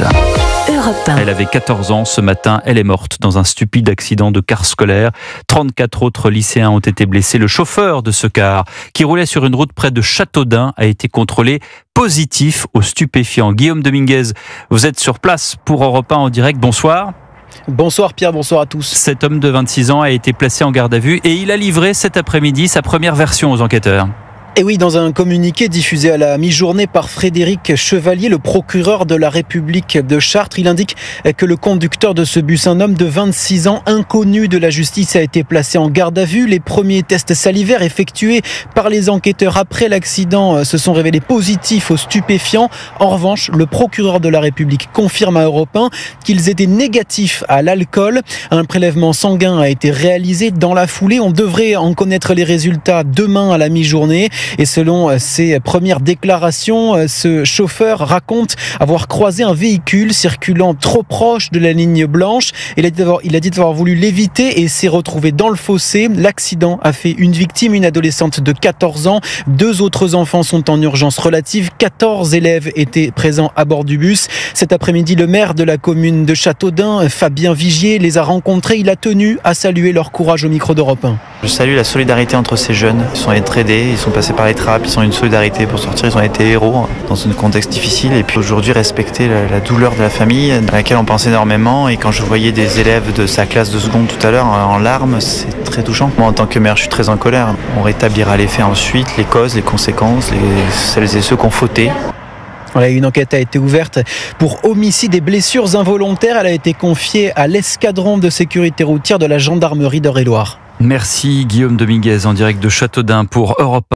Dominguez. Europe 1. Elle avait 14 ans ce matin, elle est morte dans un stupide accident de car scolaire. 34 autres lycéens ont été blessés. Le chauffeur de ce car, qui roulait sur une route près de Châteaudun, a été contrôlé positif aux stupéfiants. Guillaume Dominguez, vous êtes sur place pour Europe 1 en direct. Bonsoir. Bonsoir Pierre, bonsoir à tous. Cet homme de 26 ans a été placé en garde à vue et il a livré cet après-midi sa première version aux enquêteurs. Et oui, dans un communiqué diffusé à la mi-journée par Frédéric Chevalier, le procureur de la République de Chartres, il indique que le conducteur de ce bus, un homme de 26 ans, inconnu de la justice, a été placé en garde à vue. Les premiers tests salivaires effectués par les enquêteurs après l'accident se sont révélés positifs aux stupéfiants. En revanche, le procureur de la République confirme à Europe 1 qu'ils étaient négatifs à l'alcool. Un prélèvement sanguin a été réalisé dans la foulée. On devrait en connaître les résultats demain à la mi-journée. Et selon ses premières déclarations, ce chauffeur raconte avoir croisé un véhicule circulant trop proche de la ligne blanche. Il a dit avoir voulu l'éviter et s'est retrouvé dans le fossé. L'accident a fait une victime, une adolescente de 14 ans. 2 autres enfants sont en urgence relative. 14 élèves étaient présents à bord du bus. Cet après-midi, le maire de la commune de Châteaudun, Fabien Vigier, les a rencontrés. Il a tenu à saluer leur courage au micro d'Europe 1. Je salue la solidarité entre ces jeunes. Ils sont aidés, ils sont passés par les trappes, ils ont une solidarité pour sortir, ils ont été héros dans un contexte difficile. Et puis aujourd'hui, respecter la douleur de la famille à laquelle on pense énormément. Et quand je voyais des élèves de sa classe de seconde tout à l'heure en larmes, c'est très touchant. Moi, en tant que maire, je suis très en colère. On rétablira les faits ensuite, les causes, les conséquences, celles et ceux qui ont fauté. Voilà, une enquête a été ouverte pour homicide et blessures involontaires. Elle a été confiée à l'escadron de sécurité routière de la gendarmerie d'Eure-et-Loir. Merci Guillaume Dominguez en direct de Châteaudun pour Europe 1.